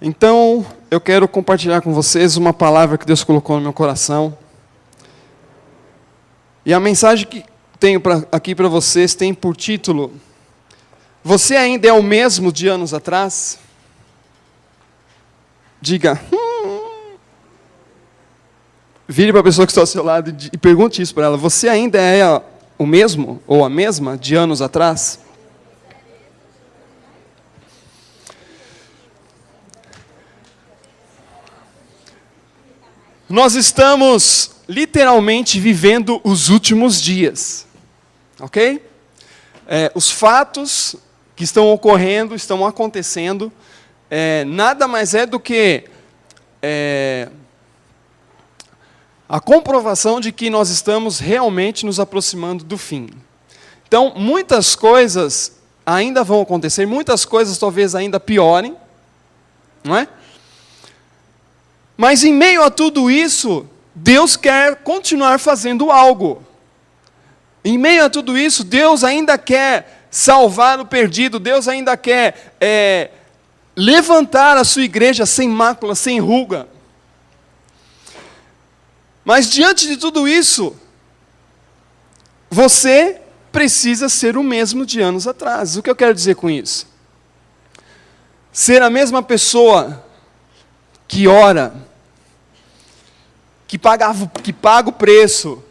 Então, eu quero compartilhar com vocês uma palavra que Deus colocou no meu coração. E a mensagem que tenho aqui para vocês tem por título: Você ainda é o mesmo de anos atrás? Diga. Vire para a pessoa que está ao seu lado e pergunte isso para ela. Você ainda é o mesmo ou a mesma de anos atrás? Nós estamos literalmente vivendo os últimos dias, ok? Os fatos que estão ocorrendo, estão acontecendo, nada mais é do que a comprovação de que nós estamos realmente nos aproximando do fim. Então, muitas coisas ainda vão acontecer, muitas coisas talvez ainda piorem, não é? Mas em meio a tudo isso, Deus quer continuar fazendo algo. Em meio a tudo isso, Deus ainda quer salvar o perdido, Deus ainda quer levantar a sua igreja sem mácula, sem ruga. Mas diante de tudo isso, você precisa ser o mesmo de anos atrás. O que eu quero dizer com isso? Ser a mesma pessoa que ora, que paga o preço,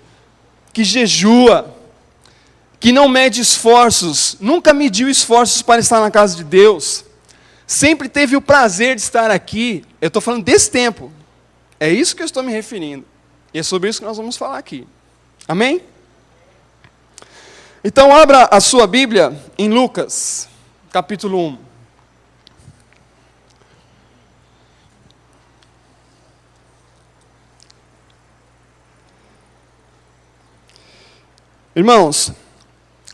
que jejua, que não mede esforços, nunca mediu esforços para estar na casa de Deus, sempre teve o prazer de estar aqui. Eu estou falando desse tempo, é isso que eu estou me referindo, e é sobre isso que nós vamos falar aqui, amém? Então abra a sua Bíblia em Lucas, capítulo 1. Irmãos,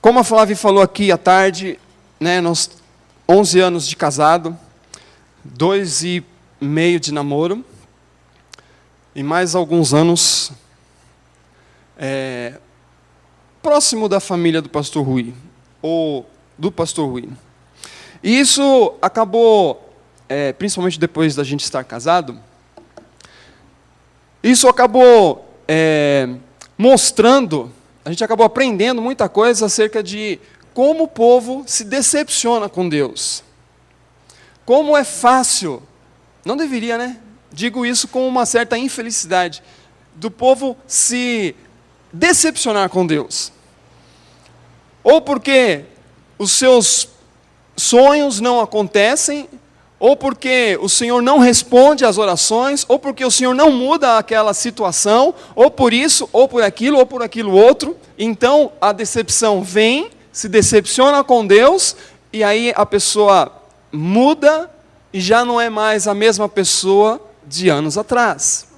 como a Flávia falou aqui à tarde, nós 11 anos de casado, 2,5 de namoro, e mais alguns anos próximo da família do pastor Rui, ou do pastor Rui. E isso acabou, principalmente depois da gente estar casado, isso acabou mostrando, a gente acabou aprendendo muita coisa acerca de como o povo se decepciona com Deus. Como é fácil, não deveria, né? Digo isso com uma certa infelicidade, do povo se decepcionar com Deus. Ou porque os seus sonhos não acontecem, ou porque o Senhor não responde às orações, ou porque o Senhor não muda aquela situação, ou por isso, ou por aquilo outro. Então a decepção vem, se decepciona com Deus, e aí a pessoa muda e já não é mais a mesma pessoa de anos atrás.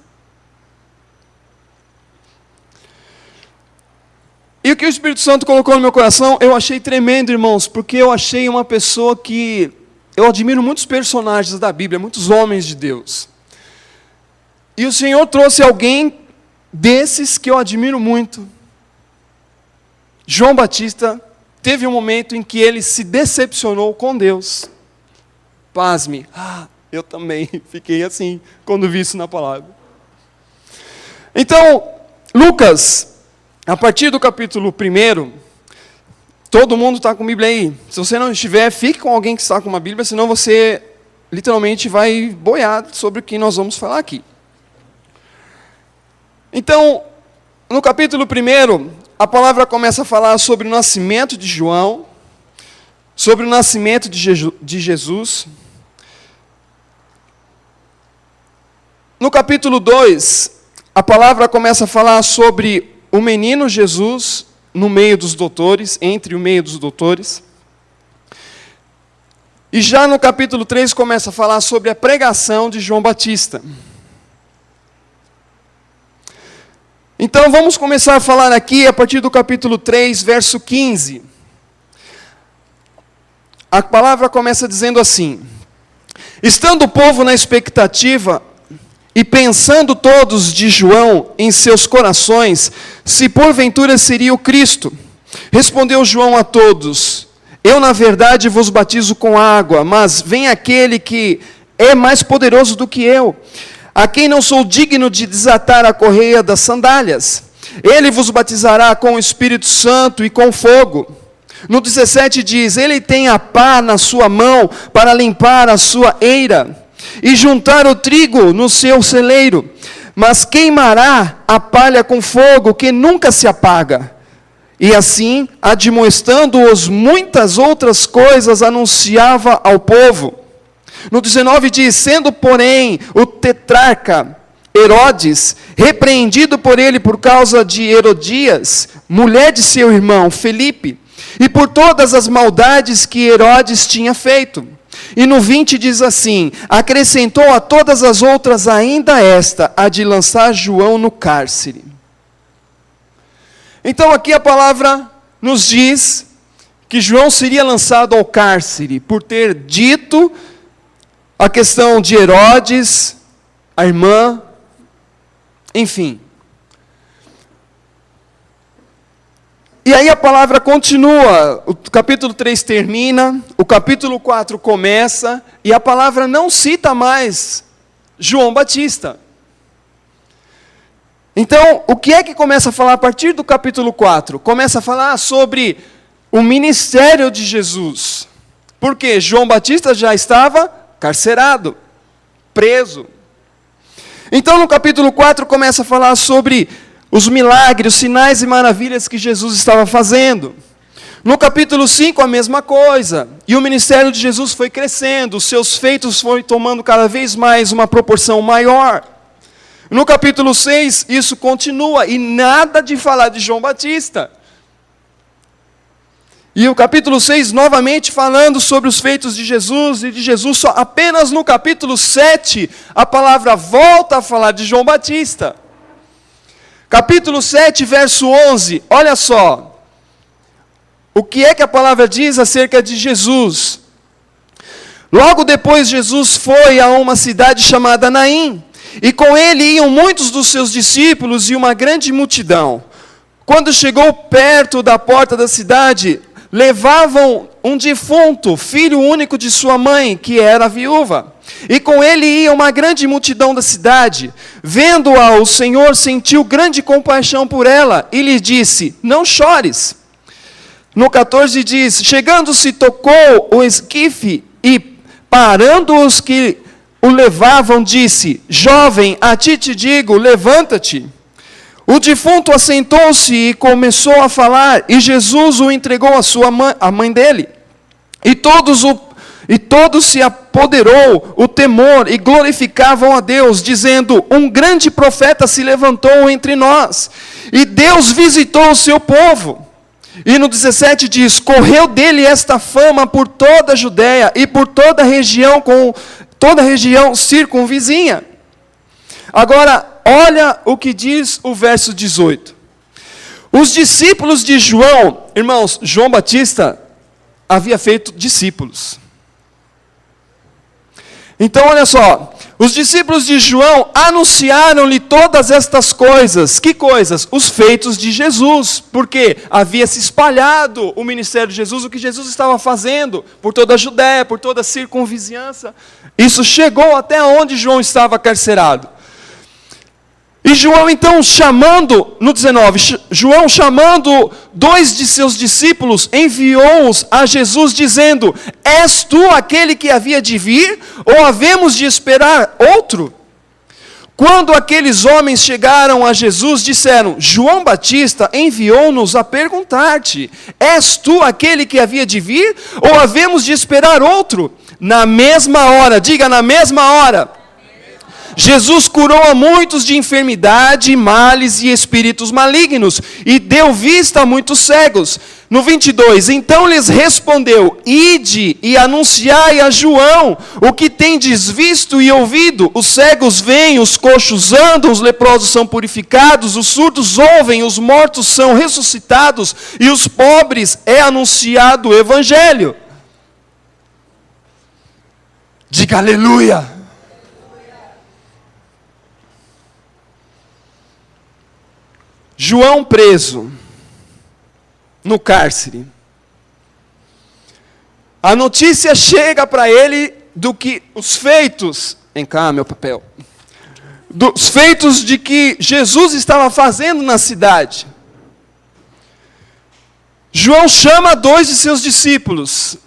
E o que o Espírito Santo colocou no meu coração, eu achei tremendo, irmãos, porque eu achei uma pessoa que... Eu admiro muitos personagens da Bíblia, muitos homens de Deus. E o Senhor trouxe alguém desses que eu admiro muito. João Batista teve um momento em que ele se decepcionou com Deus. Pasme. Eu também fiquei assim, quando vi isso na palavra. Então, Lucas, a partir do capítulo 1... Todo mundo está com a Bíblia aí. Se você não estiver, fique com alguém que está com uma Bíblia, senão você literalmente vai boiar sobre o que nós vamos falar aqui. Então, no capítulo 1, a palavra começa a falar sobre o nascimento de João, sobre o nascimento de Jesus. No capítulo 2, a palavra começa a falar sobre o menino Jesus no meio dos doutores, entre o meio dos doutores. E já no capítulo 3 começa a falar sobre a pregação de João Batista. Então vamos começar a falar aqui a partir do capítulo 3, verso 15. A palavra começa dizendo assim: Estando o povo na expectativa, e pensando todos de João em seus corações, se porventura seria o Cristo, respondeu João a todos: Eu, na verdade, vos batizo com água, mas vem aquele que é mais poderoso do que eu, a quem não sou digno de desatar a correia das sandálias. Ele vos batizará com o Espírito Santo e com fogo. No 17 diz, ele tem a pá na sua mão para limpar a sua eira e juntar o trigo no seu celeiro, mas queimará a palha com fogo que nunca se apaga. E assim, admoestando-os muitas outras coisas, anunciava ao povo. No 19 diz, sendo porém o tetrarca Herodes repreendido por ele por causa de Herodias, mulher de seu irmão Felipe, e por todas as maldades que Herodes tinha feito. E no 20 diz assim, acrescentou a todas as outras ainda esta, a de lançar João no cárcere. Então aqui a palavra nos diz que João seria lançado ao cárcere, por ter dito a questão de Herodes, a irmã, enfim. E aí a palavra continua, o capítulo 3 termina, o capítulo 4 começa, e a palavra não cita mais João Batista. Então, o que é que começa a falar a partir do capítulo 4? Começa a falar sobre o ministério de Jesus. Porque João Batista já estava carcerado, preso. Então, no capítulo 4 começa a falar sobre os milagres, os sinais e maravilhas que Jesus estava fazendo. No capítulo 5, a mesma coisa. E o ministério de Jesus foi crescendo, os seus feitos foram tomando cada vez mais uma proporção maior. No capítulo 6, isso continua, e nada de falar de João Batista. E o capítulo 6, novamente falando sobre os feitos de Jesus, e de Jesus só apenas no capítulo 7, a palavra volta a falar de João Batista. Capítulo 7, verso 11, olha só. O que é que a palavra diz acerca de Jesus? Logo depois Jesus foi a uma cidade chamada Naim, e com ele iam muitos dos seus discípulos e uma grande multidão. Quando chegou perto da porta da cidade, levavam um defunto, filho único de sua mãe, que era viúva. E com ele ia uma grande multidão da cidade. Vendo-a, o Senhor sentiu grande compaixão por ela e lhe disse, não chores. No 14 diz, chegando-se tocou o esquife e parando os que o levavam, disse, jovem, a ti te digo, levanta-te. O defunto assentou-se e começou a falar, e Jesus o entregou à sua mãe, a mãe dele. E todos se apoderou o temor e glorificavam a Deus, dizendo, um grande profeta se levantou entre nós, e Deus visitou o seu povo. E no 17 diz, correu dele esta fama por toda a Judéia e por toda a região circunvizinha. Agora, olha o que diz o verso 18. Os discípulos de João, irmãos, João Batista havia feito discípulos. Então, olha só, os discípulos de João anunciaram-lhe todas estas coisas. Que coisas? Os feitos de Jesus, porque havia se espalhado o ministério de Jesus, o que Jesus estava fazendo por toda a Judéia, por toda a circunvizinhança. Isso chegou até onde João estava carcerado. E João então chamando, no 19, João chamando 2 de seus discípulos, enviou-os a Jesus dizendo, és tu aquele que havia de vir, ou havemos de esperar outro? Quando aqueles homens chegaram a Jesus, disseram, João Batista enviou-nos a perguntar-te, és tu aquele que havia de vir, ou havemos de esperar outro? Na mesma hora, diga na mesma hora, Jesus curou a muitos de enfermidade, males e espíritos malignos, e deu vista a muitos cegos. No 22, então lhes respondeu, ide e anunciai a João o que tendes visto e ouvido. Os cegos veem, os coxos andam, os leprosos são purificados, os surdos ouvem, os mortos são ressuscitados, e os pobres é anunciado o evangelho. Diga aleluia. João preso, no cárcere. A notícia chega para ele do que os feitos, vem cá meu papel, dos feitos de que Jesus estava fazendo na cidade. João chama 2 de seus discípulos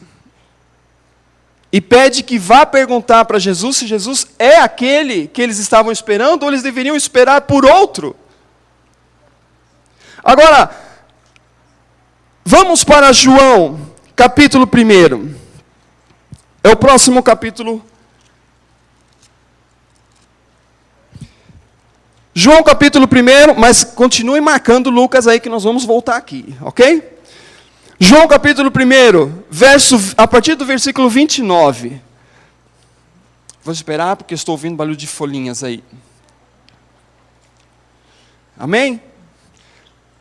e pede que vá perguntar para Jesus se Jesus é aquele que eles estavam esperando ou eles deveriam esperar por outro. Agora, vamos para João, capítulo 1. É o próximo capítulo. João capítulo 1, mas continue marcando Lucas aí que nós vamos voltar aqui, ok? João capítulo 1, a partir do versículo 29. Vou esperar porque estou ouvindo barulho de folhinhas aí. Amém?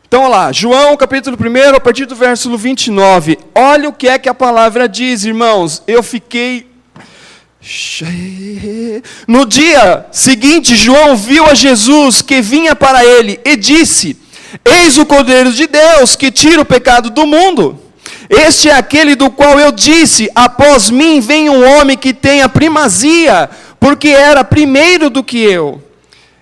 Então, olha lá, João capítulo 1, a partir do versículo 29. Olha o que é que a palavra diz, irmãos. Eu fiquei... No dia seguinte, João viu a Jesus que vinha para ele e disse: Eis o Cordeiro de Deus que tira o pecado do mundo. Este é aquele do qual eu disse: após mim vem um homem que tem a primazia, porque era primeiro do que eu.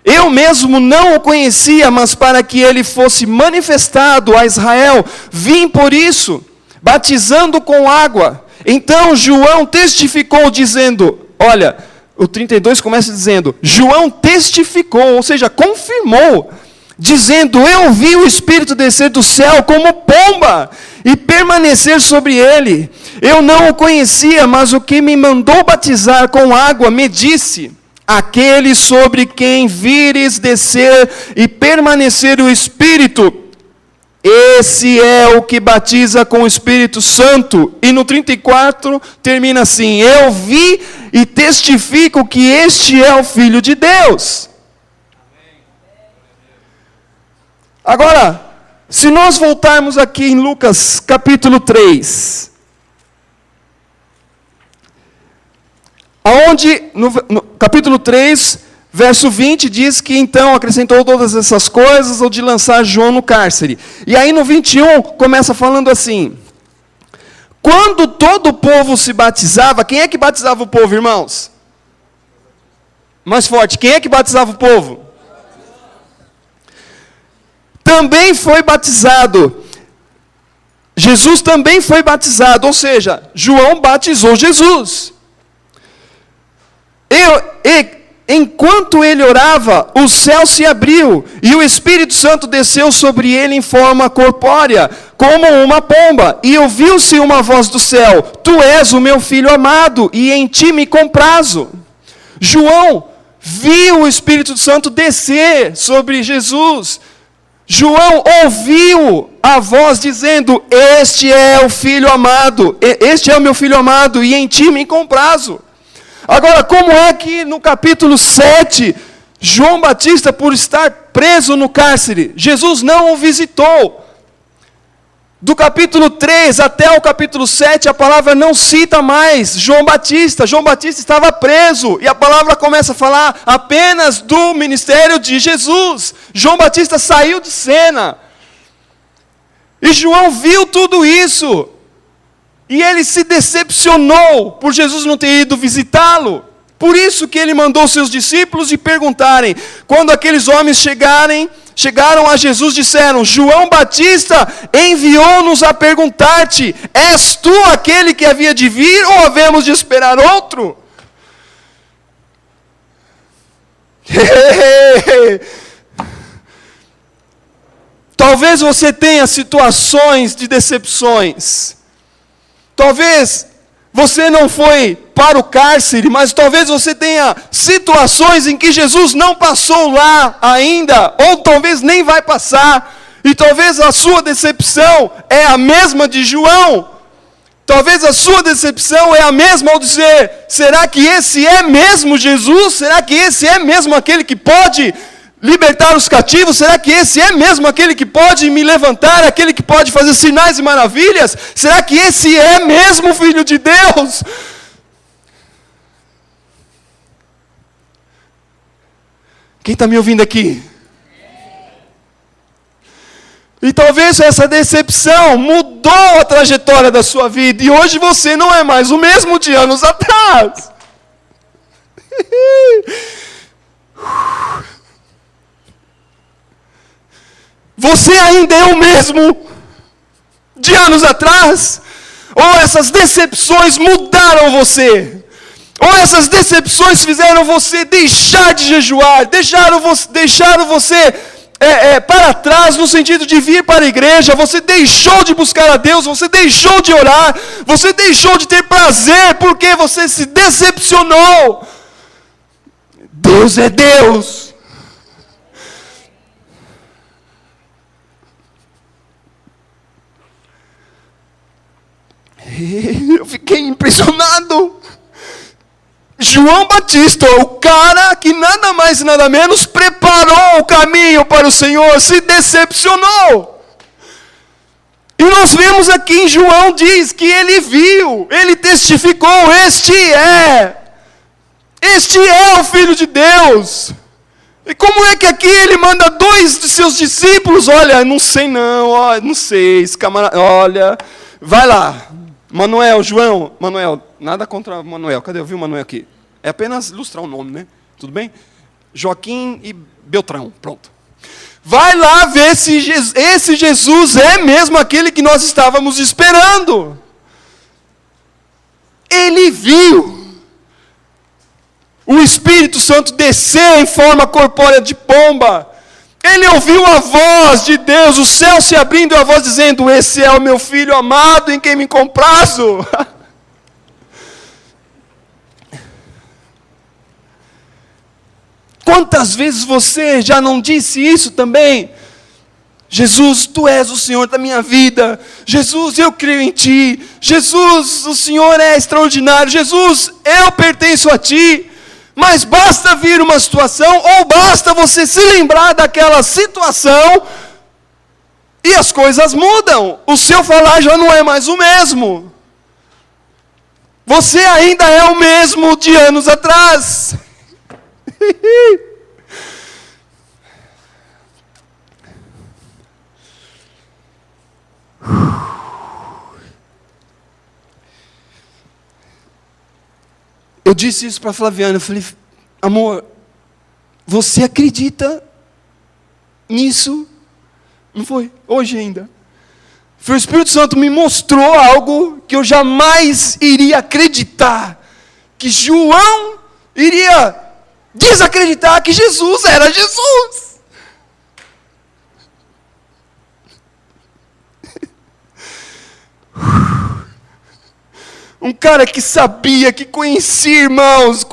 Eu mesmo não o conhecia, mas para que ele fosse manifestado a Israel, vim por isso, batizando com água. Então João testificou dizendo, olha, o 32 começa dizendo, João testificou, ou seja, confirmou, dizendo, eu vi o Espírito descer do céu como pomba e permanecer sobre ele. Eu não o conhecia, mas o que me mandou batizar com água me disse, aquele sobre quem vires descer e permanecer o Espírito, esse é o que batiza com o Espírito Santo. E no 34 termina assim, eu vi e testifico que este é o Filho de Deus. Agora, se nós voltarmos aqui em Lucas capítulo 3, aonde no capítulo 3, verso 20, diz que então acrescentou todas essas coisas, ou de lançar João no cárcere. E aí no 21, começa falando assim, quando todo o povo se batizava, quem é que batizava o povo, irmãos? Mais forte, quem é que batizava o povo? Também foi batizado. Jesus também foi batizado, ou seja, João batizou Jesus. Enquanto ele orava, o céu se abriu, e o Espírito Santo desceu sobre ele em forma corpórea, como uma pomba, e ouviu-se uma voz do céu, tu és o meu filho amado, e em ti me comprazo. João viu o Espírito Santo descer sobre Jesus. João ouviu a voz dizendo, este é o filho amado, este é o meu filho amado, e em ti me comprazo. Agora, como é que no capítulo 7, João Batista, por estar preso no cárcere, Jesus não o visitou? Do capítulo 3 até o capítulo 7, a palavra não cita mais João Batista. João Batista estava preso, e a palavra começa a falar apenas do ministério de Jesus. João Batista saiu de cena. E João viu tudo isso. E ele se decepcionou por Jesus não ter ido visitá-lo. Por isso que ele mandou seus discípulos de perguntarem. Quando aqueles homens chegaram a Jesus, disseram, João Batista enviou-nos a perguntar-te, és tu aquele que havia de vir ou havemos de esperar outro? Talvez você tenha situações de decepções. Talvez você não foi para o cárcere, mas talvez você tenha situações em que Jesus não passou lá ainda, ou talvez nem vai passar, e talvez a sua decepção é a mesma de João. Talvez a sua decepção é a mesma ao dizer, será que esse é mesmo Jesus? Será que esse é mesmo aquele que pode libertar os cativos? Será que esse é mesmo aquele que pode me levantar? Aquele que pode fazer sinais e maravilhas? Será que esse é mesmo o Filho de Deus? Quem está me ouvindo aqui? E talvez essa decepção mudou a trajetória da sua vida. E hoje você não é mais o mesmo de anos atrás. Você ainda é o mesmo de anos atrás? Ou essas decepções mudaram você? Ou essas decepções fizeram você deixar de jejuar, deixaram você para trás no sentido de vir para a igreja, você deixou de buscar a Deus, você deixou de orar, você deixou de ter prazer porque você se decepcionou. Deus é Deus. Eu fiquei impressionado. João Batista, o cara que nada mais e nada menos preparou o caminho para o Senhor, se decepcionou. E nós vemos aqui em João, diz que ele viu, ele testificou, este é o Filho de Deus. E como é que aqui ele manda 2 de seus discípulos, olha, não sei não, ó, não sei, esse camarada, olha, vai lá, João, nada contra Manuel, cadê? Eu vi o Manuel aqui. É apenas ilustrar o nome, né? Tudo bem? Joaquim e Beltrão, pronto. Vai lá ver se esse Jesus é mesmo aquele que nós estávamos esperando. Ele viu o Espírito Santo descer em forma corpórea de pomba. Ele ouviu a voz de Deus, o céu se abrindo e a voz dizendo: esse é o meu filho amado em quem me comprazo. Quantas vezes você já não disse isso também? Jesus, Tu és o Senhor da minha vida. Jesus, eu creio em Ti. Jesus, o Senhor é extraordinário. Jesus, eu pertenço a Ti. Mas basta vir uma situação, ou basta você se lembrar daquela situação, e as coisas mudam. O seu falar já não é mais o mesmo. Você ainda é o mesmo de anos atrás. Eu disse isso para Flaviana, eu falei: amor, você acredita nisso? Não foi? Hoje ainda. Foi o Espírito Santo me mostrou algo que eu jamais iria acreditar, que João iria desacreditar que Jesus era Jesus. Um cara que sabia, que conhecia, irmãos,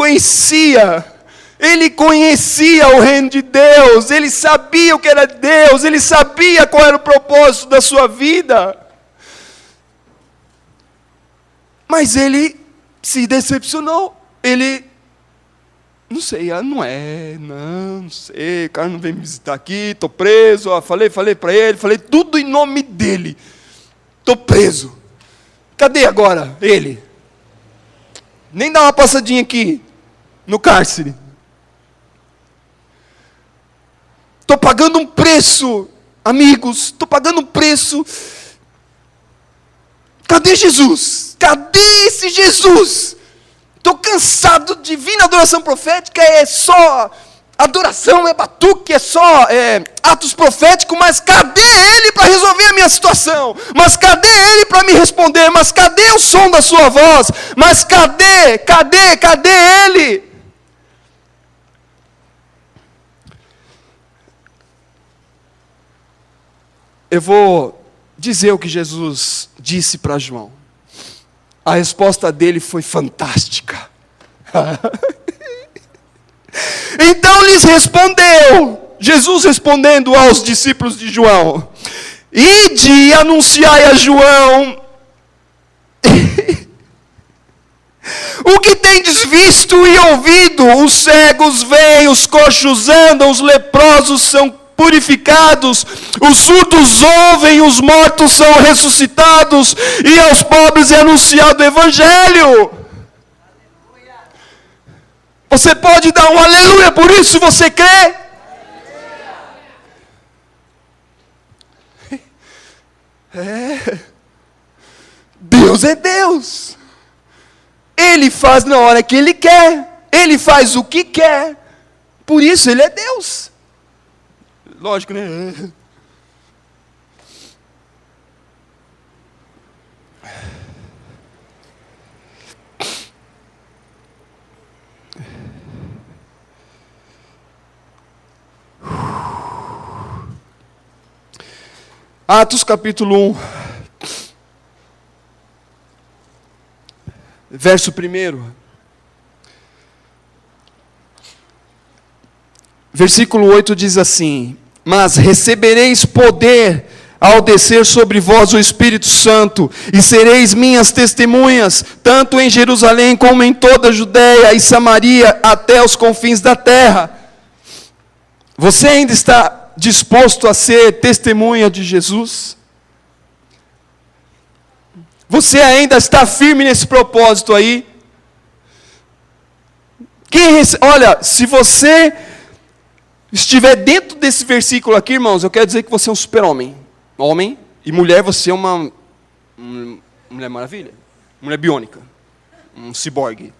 ele conhecia o reino de Deus, ele sabia o que era Deus, ele sabia qual era o propósito da sua vida. Mas ele se decepcionou, não sei, não sei, o cara não vem me visitar aqui, estou preso, falei para ele, falei tudo em nome dele, estou preso. Cadê agora ele? Nem dá uma passadinha aqui no cárcere. Estou pagando um preço, amigos, estou pagando um preço. Cadê Jesus? Cadê esse Jesus? Estou cansado de vir na adoração profética, é só adoração, é batuque, é só atos proféticos, mas cadê ele para resolver a minha situação? Mas cadê ele para me responder? Mas cadê o som da sua voz? Mas cadê ele? Eu vou dizer o que Jesus disse para João. A resposta dele foi fantástica. Então lhes respondeu, Jesus respondendo aos discípulos de João: ide e anunciai a João o que tendes visto e ouvido: os cegos veem, os coxos andam, os leprosos são purificados, os surdos ouvem, os mortos são ressuscitados, e aos pobres é anunciado o Evangelho. Você pode dar um aleluia por isso, se você crê? Deus é Deus. Ele faz na hora que Ele quer. Ele faz o que quer. Por isso Ele é Deus. Lógico, né? Atos capítulo 1, verso 1. Versículo 8 diz assim: mas recebereis poder ao descer sobre vós o Espírito Santo, e sereis minhas testemunhas, tanto em Jerusalém como em toda a Judéia e Samaria, até os confins da terra. Você ainda está disposto a ser testemunha de Jesus? Você ainda está firme nesse propósito aí? Olha, se você estiver dentro desse versículo aqui, irmãos, eu quero dizer que você é um super-homem. Homem e mulher, você é uma mulher maravilha, mulher biônica, um ciborgue,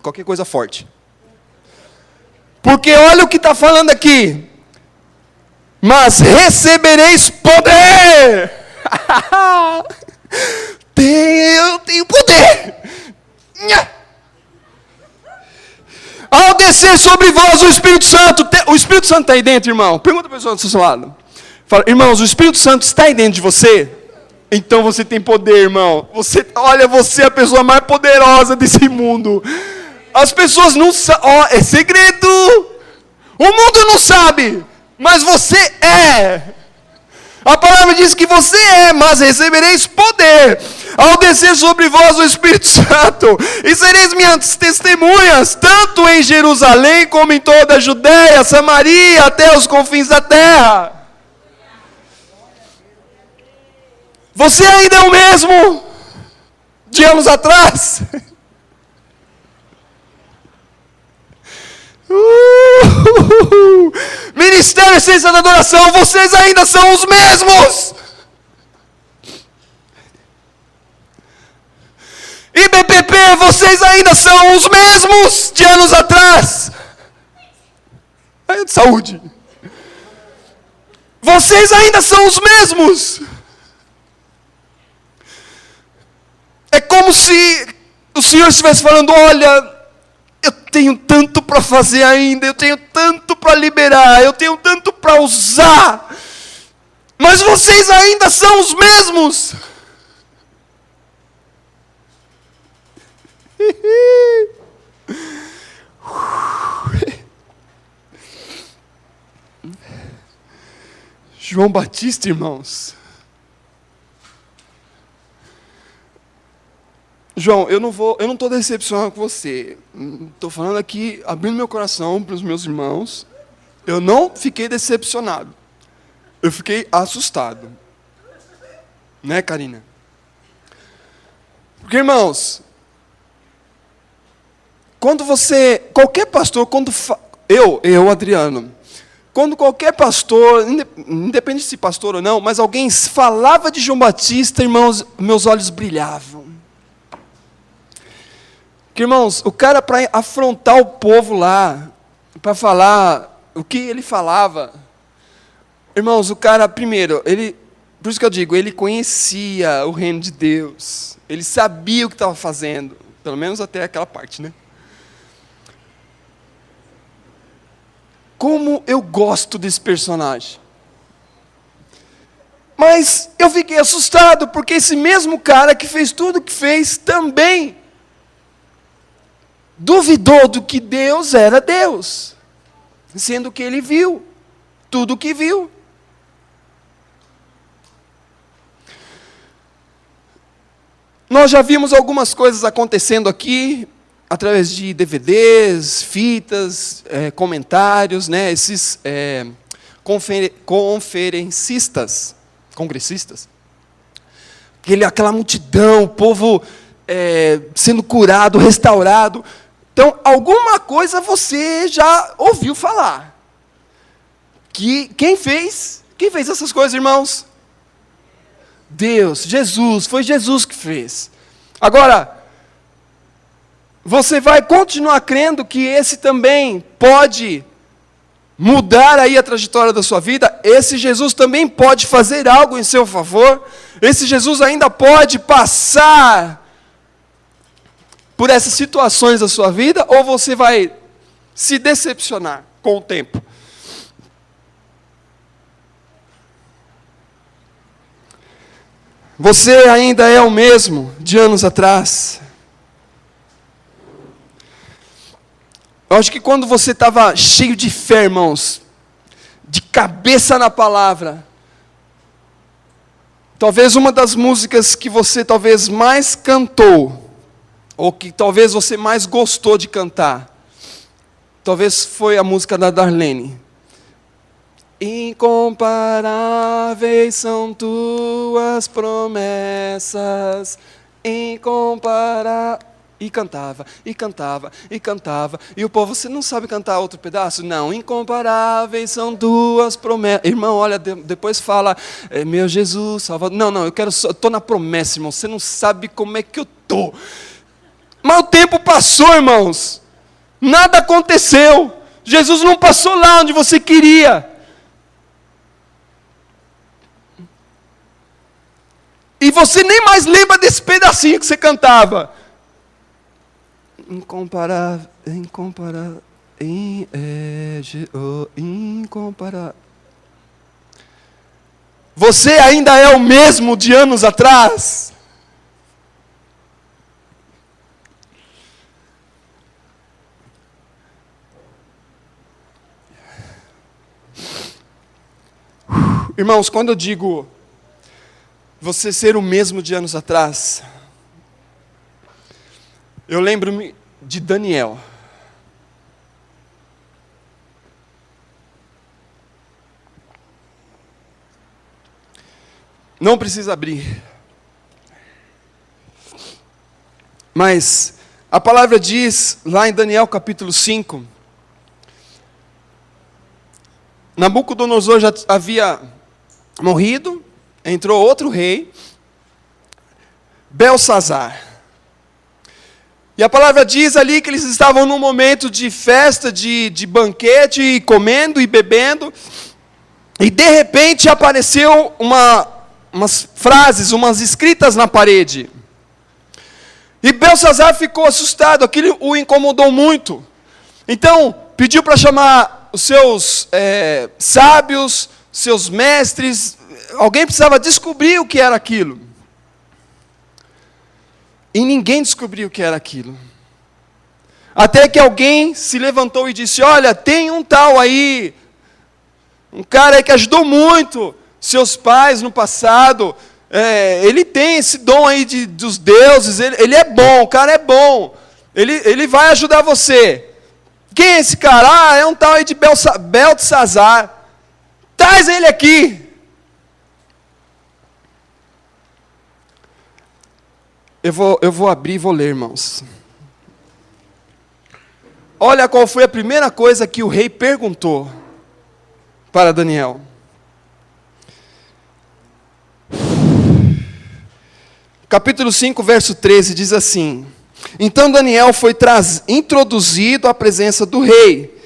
qualquer coisa forte. Porque olha o que está falando aqui. Mas recebereis poder. Eu tenho poder. Ao descer sobre vós o Espírito Santo. O Espírito Santo está aí dentro, irmão? Pergunta para a pessoa do seu lado. Fala, irmãos, o Espírito Santo está aí dentro de você? Então você tem poder, irmão. Você é a pessoa mais poderosa desse mundo. As pessoas não sabem. É segredo. O mundo não sabe. Mas você é. A palavra diz que você é, mas recebereis poder ao descer sobre vós o Espírito Santo, e sereis minhas testemunhas, tanto em Jerusalém como em toda a Judéia, Samaria, até os confins da terra. Você ainda é o mesmo de anos atrás? Ministério Essência da Adoração, vocês ainda são os mesmos. IBPP, vocês ainda são os mesmos de anos atrás. Saúde. Vocês ainda são os mesmos. É como se o Senhor estivesse falando, olha, eu tenho tanto para fazer ainda, eu tenho tanto para liberar, eu tenho tanto para usar, mas vocês ainda são os mesmos. João Batista, irmãos. João, eu não estou decepcionado com você. Estou falando aqui, abrindo meu coração para os meus irmãos. Eu não fiquei decepcionado. Eu fiquei assustado. Né, Karina? Porque, irmãos, quando qualquer pastor, Adriano, quando qualquer pastor, independente se pastor ou não, mas alguém falava de João Batista, irmãos, meus olhos brilhavam. Que, irmãos, o cara, para afrontar o povo lá, para falar o que ele falava, irmãos, o cara, primeiro, por isso que eu digo, ele conhecia o reino de Deus, ele sabia o que estava fazendo, pelo menos até aquela parte, né? Como eu gosto desse personagem. Mas eu fiquei assustado, porque esse mesmo cara que fez tudo o que fez, também duvidou do que Deus era Deus, sendo que ele viu tudo o que viu. Nós já vimos algumas coisas acontecendo aqui, através de DVDs, fitas, comentários, né, esses congressistas, aquela multidão, o povo sendo curado, restaurado. Então, alguma coisa você já ouviu falar. Quem fez essas coisas, irmãos? Deus, Jesus, foi Jesus que fez. Agora, você vai continuar crendo que esse também pode mudar aí a trajetória da sua vida? Esse Jesus também pode fazer algo em seu favor? Esse Jesus ainda pode passar por essas situações da sua vida? Ou você vai se decepcionar com o tempo? Você ainda é o mesmo de anos atrás? Eu acho que quando você estava cheio de fé, irmãos, de cabeça na palavra, talvez uma das músicas que você talvez mais cantou, ou que talvez você mais gostou de cantar, talvez foi a música da Darlene. Incomparáveis são tuas promessas, incomparáveis. E cantava, e cantava, e cantava. E o povo, você não sabe cantar outro pedaço? Não, incomparáveis são tuas promessas. Irmão, olha, depois fala, meu Jesus, Salvador. Não, eu estou na promessa, irmão. Você não sabe como é que eu estou. Mas o tempo passou, irmãos. Nada aconteceu. Jesus não passou lá onde você queria. E você nem mais lembra desse pedacinho que você cantava. Incomparável, incomparável. Você ainda é o mesmo de anos atrás? Irmãos, quando eu digo você ser o mesmo de anos atrás, eu lembro-me de Daniel. Não precisa abrir. Mas a palavra diz, lá em Daniel capítulo 5, Nabucodonosor já havia morrido, entrou outro rei, Belsazar. E a palavra diz ali que eles estavam num momento de festa, de banquete, comendo e bebendo, e de repente apareceu umas frases, umas escritas na parede. E Belsazar ficou assustado, aquilo o incomodou muito. Então, pediu para chamar os seus sábios, seus mestres, alguém precisava descobrir o que era aquilo. E ninguém descobriu o que era aquilo. Até que alguém se levantou e disse, olha, tem um tal aí, um cara aí que ajudou muito seus pais no passado, ele tem esse dom aí dos deuses, ele é bom, o cara é bom, ele vai ajudar você. Quem é esse cara? Ah, é um tal aí de Beltesazar. Traz ele aqui. Eu vou abrir e vou ler, irmãos. Olha qual foi a primeira coisa que o rei perguntou para Daniel. Capítulo 5, verso 13, diz assim: Então Daniel foi introduzido à presença do rei.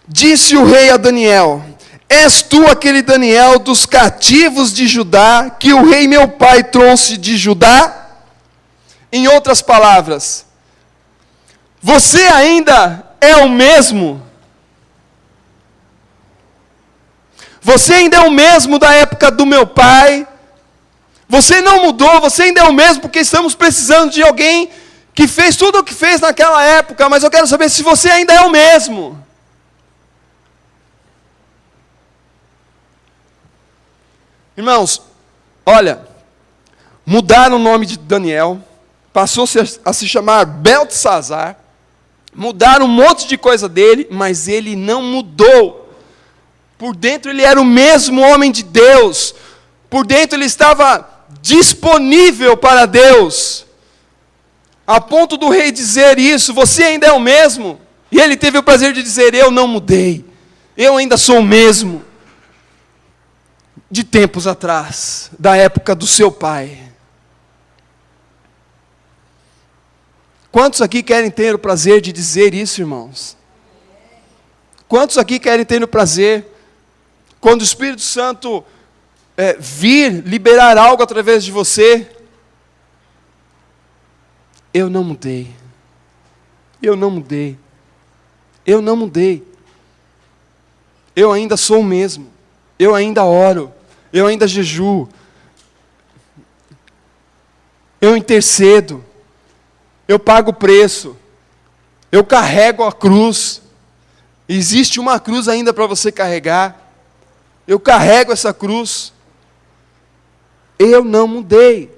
Disse o rei a Daniel: És tu aquele Daniel dos cativos de Judá, que o rei meu pai trouxe de Judá? Em outras palavras, você ainda é o mesmo? Você ainda é o mesmo da época do meu pai? Você não mudou, você ainda é o mesmo, porque estamos precisando de alguém que fez tudo o que fez naquela época, mas eu quero saber se você ainda é o mesmo. Irmãos, olha, mudaram o nome de Daniel, passou a se chamar Beltesazar, mudaram um monte de coisa dele, mas ele não mudou. Por dentro ele era o mesmo homem de Deus, por dentro ele estava disponível para Deus, a ponto do rei dizer isso, você ainda é o mesmo? E ele teve o prazer de dizer, eu não mudei, eu ainda sou o mesmo. De tempos atrás, da época do seu pai. Quantos aqui querem ter o prazer de dizer isso, irmãos? Quantos aqui querem ter o prazer, quando o Espírito Santo vir liberar algo através de você? Eu não mudei. Eu não mudei. Eu não mudei. Eu ainda sou o mesmo. Eu ainda oro. Eu ainda jejuo. eu intercedo, eu pago o preço, eu carrego a cruz. Existe uma cruz ainda para você carregar. Eu carrego essa cruz. Eu não mudei.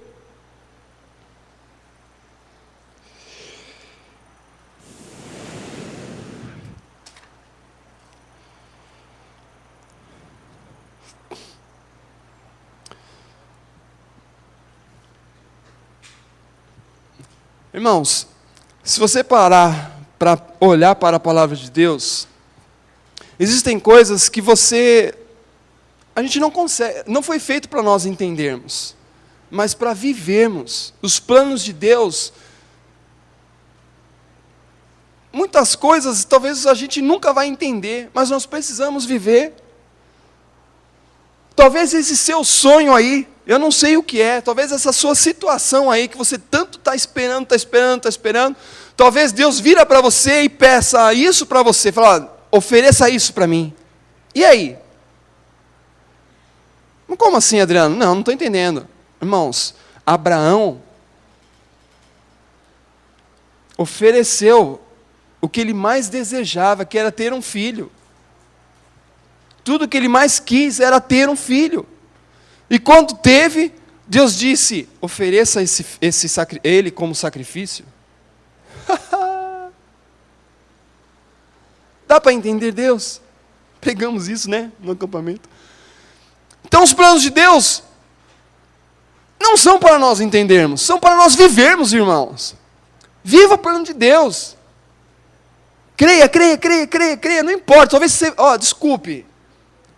Irmãos, se você parar para olhar para a palavra de Deus, existem coisas que a gente não consegue, não foi feito para nós entendermos, mas para vivermos os planos de Deus. Muitas coisas talvez a gente nunca vai entender, mas nós precisamos viver. Talvez esse seu sonho aí, eu não sei o que é, talvez essa sua situação aí, que você tanto está esperando, talvez Deus vira para você e peça isso para você, fala, ofereça isso para mim. E aí? Como assim, Adriano? Não estou entendendo. Irmãos, Abraão ofereceu o que ele mais desejava, que era ter um filho. Tudo que ele mais quis era ter um filho. E quando teve, Deus disse, ofereça ele como sacrifício. Dá para entender Deus? Pegamos isso, né, no acampamento. Então os planos de Deus não são para nós entendermos, são para nós vivermos, irmãos. Viva o plano de Deus. Creia, não importa, talvez você, desculpe,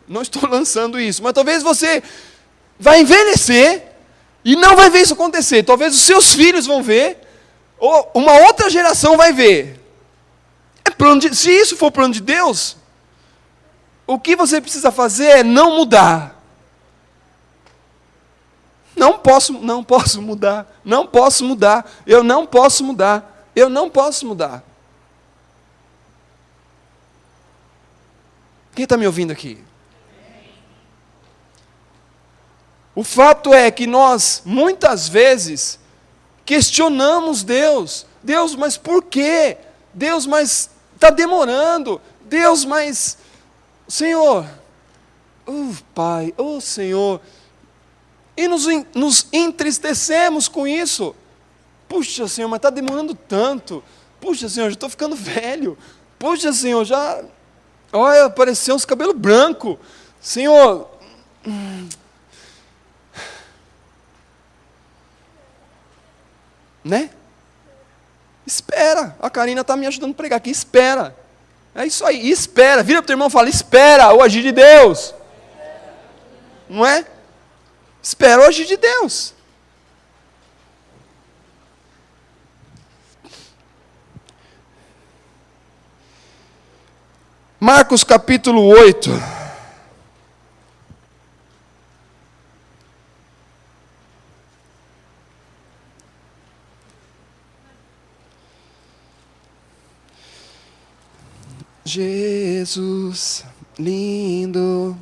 não estou lançando isso, mas talvez você vai envelhecer e não vai ver isso acontecer. Talvez os seus filhos vão ver, ou uma outra geração vai ver. Se isso for o plano de Deus, o que você precisa fazer é não mudar. Eu não posso mudar. Quem está me ouvindo aqui? O fato é que nós, muitas vezes, questionamos Deus. Deus, mas por quê? Deus, mas está demorando. Deus, mas... Senhor, Pai, Senhor... E nos entristecemos com isso. Puxa, Senhor, mas está demorando tanto. Puxa, Senhor, já estou ficando velho. Puxa, Senhor, já... Olha, apareceu uns cabelos brancos. Senhor... Né? Espera. A Karina está me ajudando a pregar aqui. Espera. É isso aí. Espera. Vira para o teu irmão e fala, espera o agir de Deus. Não é? Espera o agir de Deus. Marcos capítulo 8. Jesus, lindo,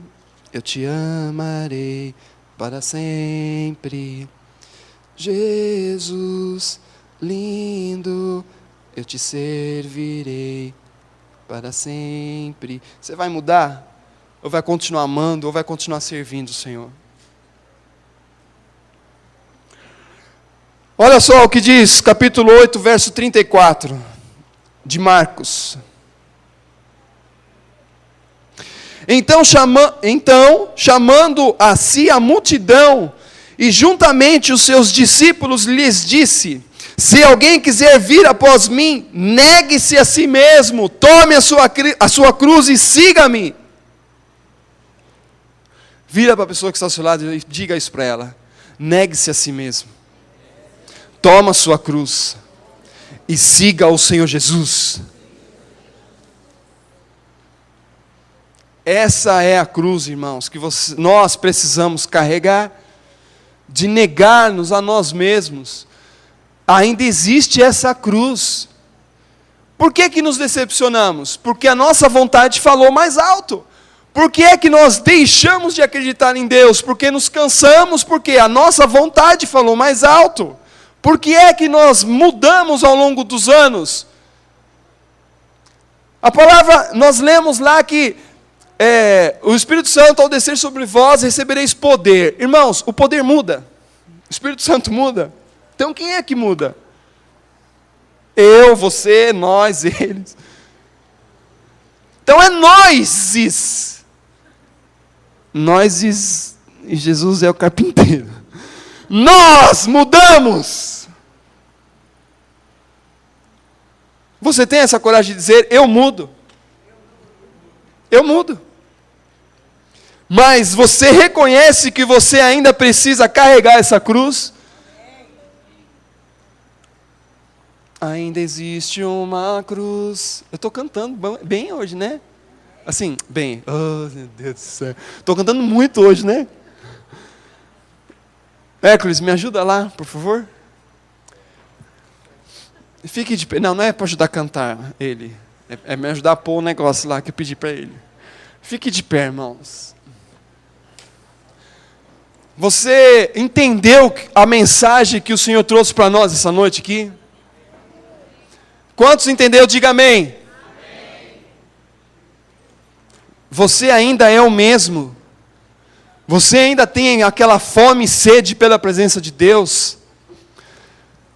eu te amarei para sempre. Jesus, lindo, eu te servirei para sempre. Você vai mudar? Ou vai continuar amando? Ou vai continuar servindo o Senhor? Olha só o que diz, capítulo 8, verso 34, de Marcos. Então, chamando a si a multidão, e juntamente os seus discípulos, lhes disse, se alguém quiser vir após mim, negue-se a si mesmo, tome a sua cruz e siga-me. Vira para a pessoa que está ao seu lado e diga isso para ela, negue-se a si mesmo, toma a sua cruz e siga o Senhor Jesus. Essa é a cruz, irmãos, que nós precisamos carregar, de negar-nos a nós mesmos. Ainda existe essa cruz. Por que nos decepcionamos? Porque a nossa vontade falou mais alto. Por que é que nós deixamos de acreditar em Deus? Porque nos cansamos, porque a nossa vontade falou mais alto. Por que é que nós mudamos ao longo dos anos? A palavra, nós lemos lá que o Espírito Santo, ao descer sobre vós, recebereis poder. Irmãos, o poder muda. O Espírito Santo muda. Então quem é que muda? Eu, você, nós, eles. Então é nós. Nós e Jesus é o carpinteiro. Nós mudamos. Você tem essa coragem de dizer, eu mudo? Eu mudo. Mas você reconhece que você ainda precisa carregar essa cruz? Ainda existe uma cruz. Eu estou cantando bem hoje, né? Assim, bem. Oh, meu Deus do céu. Estou cantando muito hoje, né? Hércules, me ajuda lá, por favor. Fique de pé. Não, não é para ajudar a cantar ele. É me ajudar a pôr o negócio lá que eu pedi para ele. Fique de pé, irmãos. Você entendeu a mensagem que o Senhor trouxe para nós essa noite aqui? Quantos entenderam? Diga amém. Amém. Você ainda é o mesmo. Você ainda tem aquela fome e sede pela presença de Deus.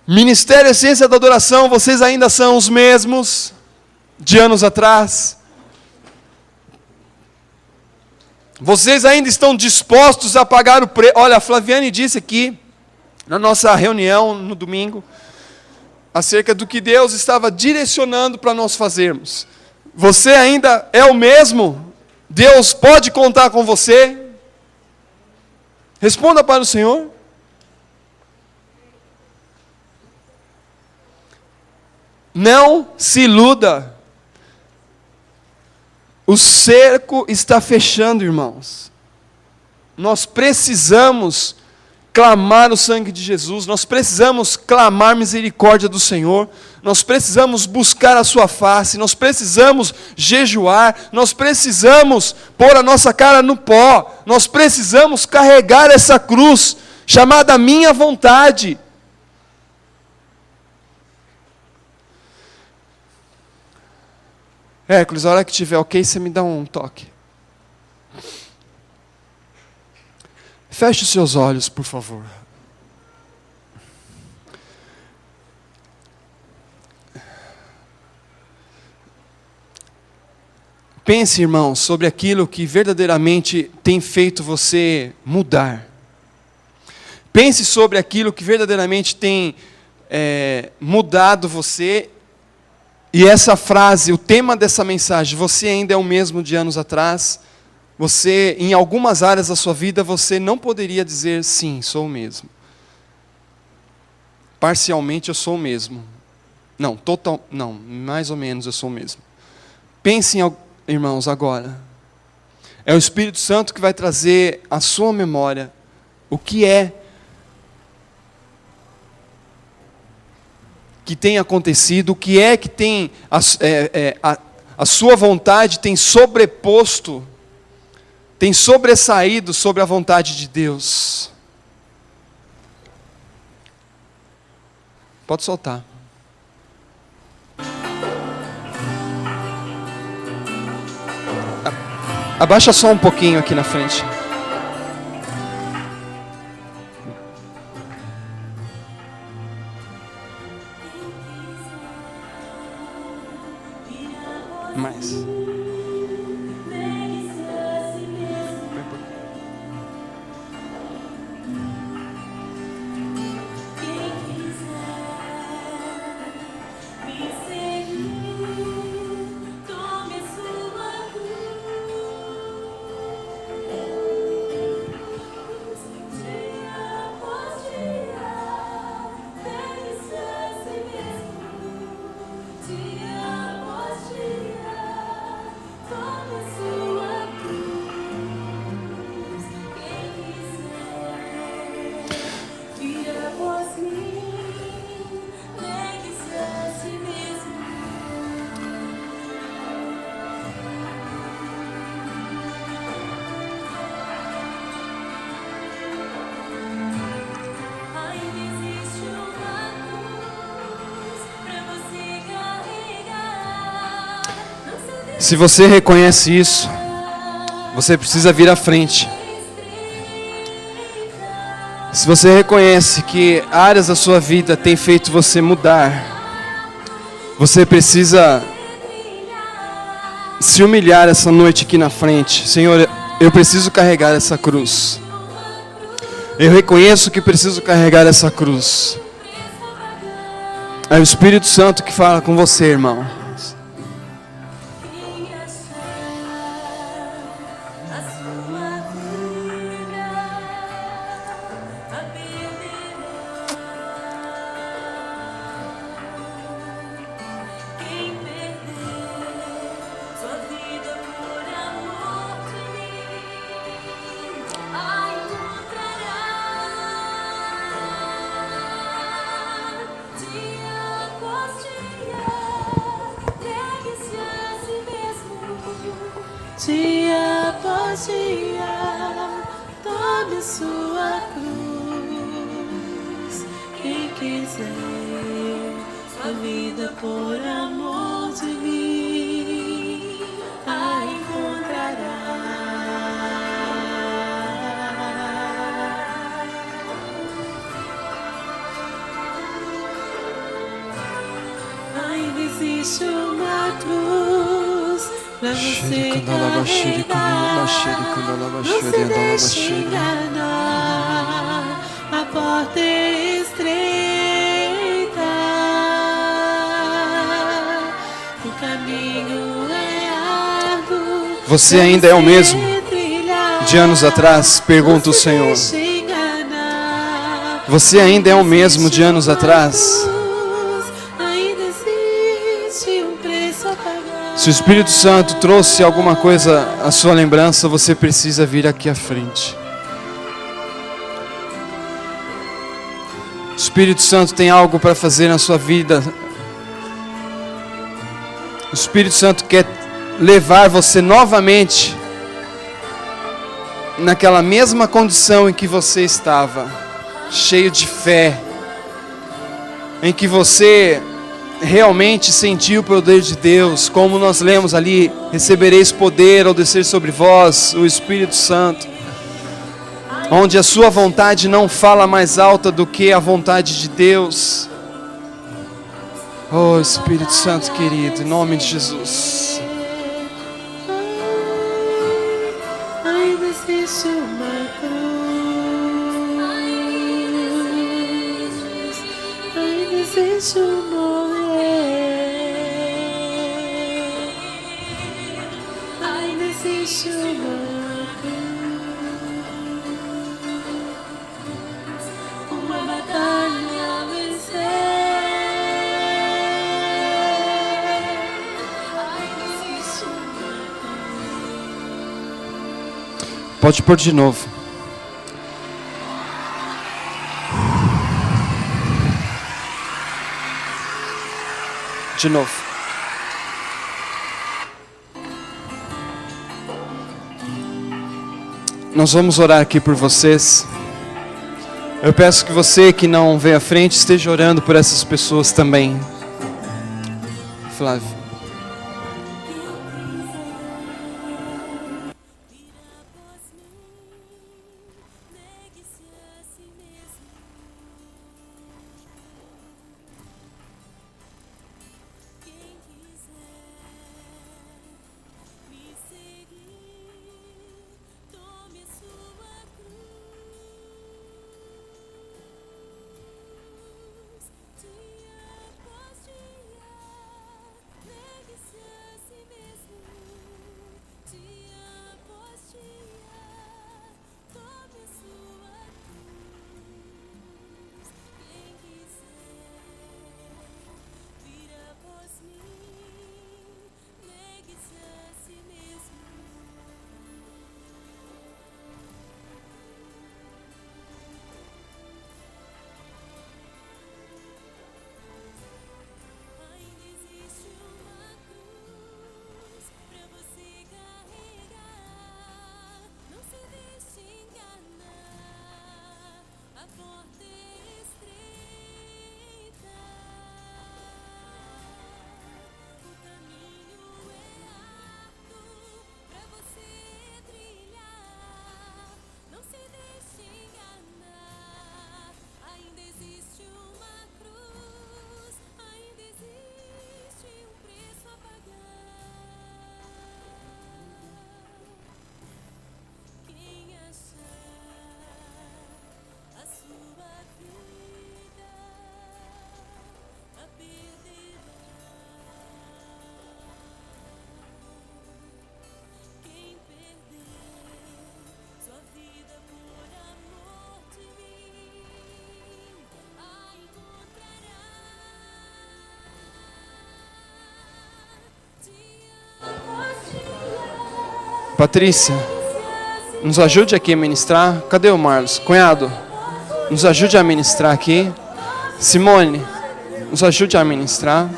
Ministério Essência da Adoração, vocês ainda são os mesmos de anos atrás. Vocês ainda estão dispostos a pagar o preço. Olha, a Flaviane disse aqui, na nossa reunião no domingo, acerca do que Deus estava direcionando para nós fazermos. Você ainda é o mesmo? Deus pode contar com você? Responda para o Senhor. Não se iluda. O cerco está fechando, irmãos. Nós precisamos clamar o sangue de Jesus, nós precisamos clamar misericórdia do Senhor, nós precisamos buscar a sua face, nós precisamos jejuar, nós precisamos pôr a nossa cara no pó, nós precisamos carregar essa cruz, chamada minha vontade. Hércules, a hora que tiver ok, você me dá um toque. Feche os seus olhos, por favor. Pense, irmão, sobre aquilo que verdadeiramente tem feito você mudar. Pense sobre aquilo que verdadeiramente tem mudado você. E essa frase, o tema dessa mensagem, você ainda é o mesmo de anos atrás. Você, em algumas áreas da sua vida, você não poderia dizer, sim, sou o mesmo. Parcialmente eu sou o mesmo. Não, mais ou menos eu sou o mesmo. Pensem, irmãos, agora. É o Espírito Santo que vai trazer à sua memória o que é que tem acontecido, o que é que tem a sua vontade tem sobreposto, tem sobressaído sobre a vontade de Deus. Pode soltar. Abaixa só um pouquinho aqui na frente. Mais. Se você reconhece isso, você precisa vir à frente. Se você reconhece que áreas da sua vida têm feito você mudar, você precisa se humilhar essa noite aqui na frente. Senhor, eu preciso carregar essa cruz. Eu reconheço que preciso carregar essa cruz. É o Espírito Santo que fala com você, irmão. Dia após dia, tome sua cruz. Quem quiser sua vida por amor de mim, a encontrará. Ainda existe uma cruz pra você carregar. Não se deixe enganar, a porta é estreita, o caminho é árduo. Você ainda é o mesmo de anos atrás? Pergunta o Senhor. Você ainda é o mesmo de anos atrás? Se o Espírito Santo trouxe alguma coisa à sua lembrança, você precisa vir aqui à frente. O Espírito Santo tem algo para fazer na sua vida. O Espírito Santo quer levar você novamente naquela mesma condição em que você estava, cheio de fé, em que você realmente sentiu o poder de Deus, como nós lemos ali: recebereis poder ao descer sobre vós o Espírito Santo, onde a sua vontade não fala mais alta do que a vontade de Deus. Oh Espírito Santo querido, em nome de Jesus. Ainda existe uma cruz, ainda existe morrer, ainda existe uma cruz, uma batalha a vencer, ainda existe uma cruz. Pode pôr de novo. De novo. Nós vamos orar aqui por vocês. Eu peço que você que não vem à frente esteja orando por essas pessoas também. Flávio. Patrícia, nos ajude aqui a ministrar. Cadê o Marlos? Cunhado, nos ajude a ministrar aqui. Simone, nos ajude a ministrar.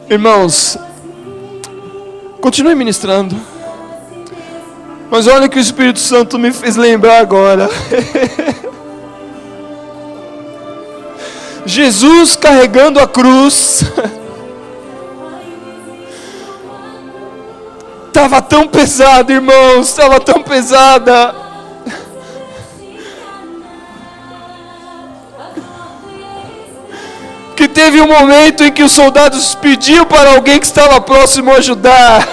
Irmãos, continue ministrando. Mas olha o que o Espírito Santo me fez lembrar agora. Jesus carregando a cruz. Estava tão pesado, irmãos, estava tão pesada. Que teve um momento em que os soldados pediam para alguém que estava próximo ajudar.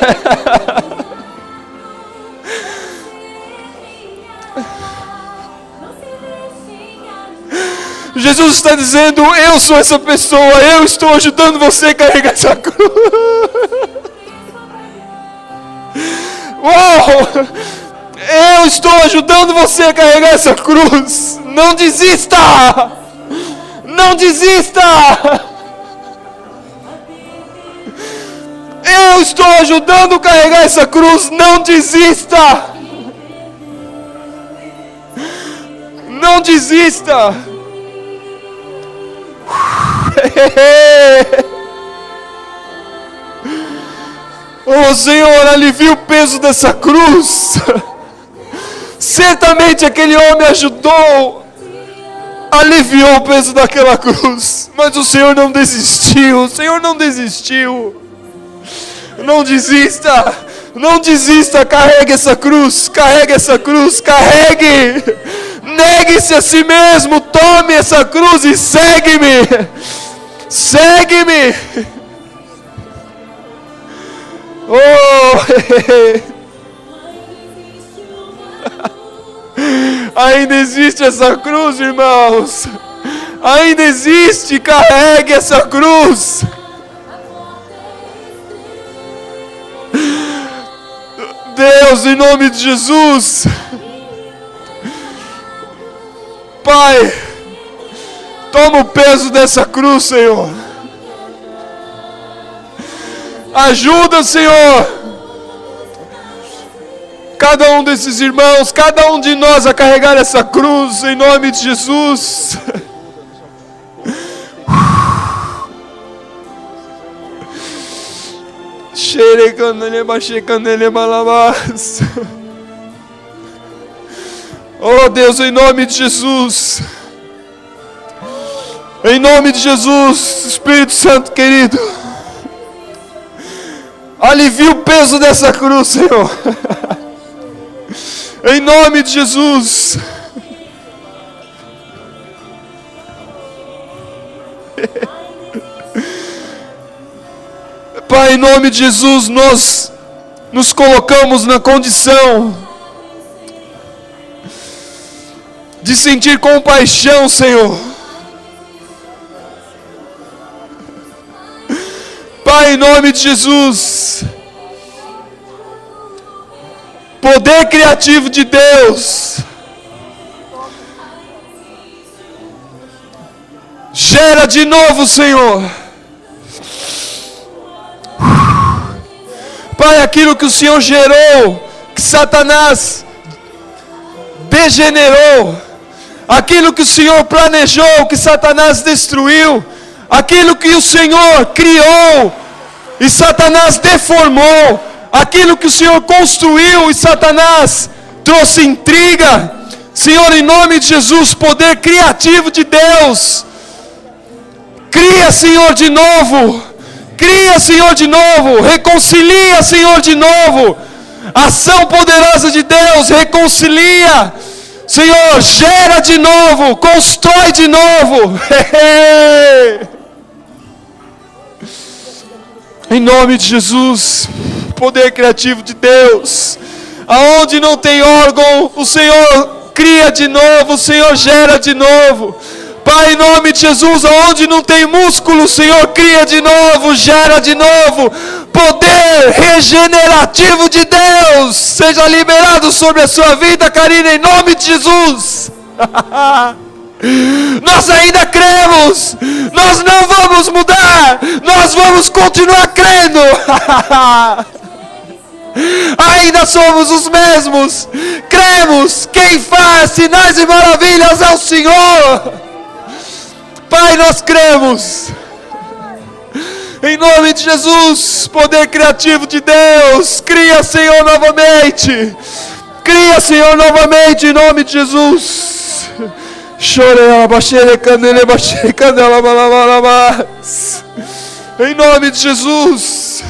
Jesus está dizendo: eu sou essa pessoa, eu estou ajudando você a carregar essa cruz. Uau! Eu estou ajudando você a carregar essa cruz. Não desista! Não desista! Eu estou ajudando a carregar essa cruz. Não desista! Não desista! Oh Senhor, alivia o peso dessa cruz. Certamente aquele homem ajudou, aliviou o peso daquela cruz, mas o Senhor não desistiu. O Senhor não desistiu. Não desista. Não desista, carregue essa cruz, carregue essa cruz, carregue. Negue-se a si mesmo, tome essa cruz e segue-me. Segue-me. Oh, ainda existe essa cruz, irmãos. Ainda existe, carregue essa cruz. Deus, em nome de Jesus. Pai, toma o peso dessa cruz, Senhor. Ajuda, Senhor, cada um desses irmãos, cada um de nós a carregar essa cruz, em nome de Jesus. Oh Deus, em nome de Jesus. Em nome de Jesus, Espírito Santo querido, alivia o peso dessa cruz, Senhor. Em nome de Jesus. Pai, em nome de Jesus, nós nos colocamos na condição de sentir compaixão, Senhor. Pai, em nome de Jesus, poder criativo de Deus, gera de novo, Senhor. Pai, aquilo que o Senhor gerou, que Satanás degenerou, aquilo que o Senhor planejou, que Satanás destruiu, aquilo que o Senhor criou e Satanás deformou, aquilo que o Senhor construiu e Satanás trouxe intriga. Senhor, em nome de Jesus, poder criativo de Deus, cria, Senhor, de novo. Cria, Senhor, de novo. Reconcilia, Senhor, de novo. Ação poderosa de Deus, reconcilia. Senhor, gera de novo, constrói de novo. Em nome de Jesus, poder criativo de Deus. Aonde não tem órgão, o Senhor cria de novo, o Senhor gera de novo. Pai, em nome de Jesus, aonde não tem músculo, o Senhor cria de novo, gera de novo. Poder regenerativo de Deus seja liberado sobre a sua vida, Karina, em nome de Jesus. Nós ainda cremos, nós não vamos mudar, nós vamos continuar crendo. Ainda somos os mesmos, cremos, quem faz sinais e maravilhas é o Senhor. Pai, nós cremos. Em nome de Jesus, poder criativo de Deus, cria, Senhor, novamente. Cria, Senhor, novamente, em nome de Jesus. Em nome de Jesus.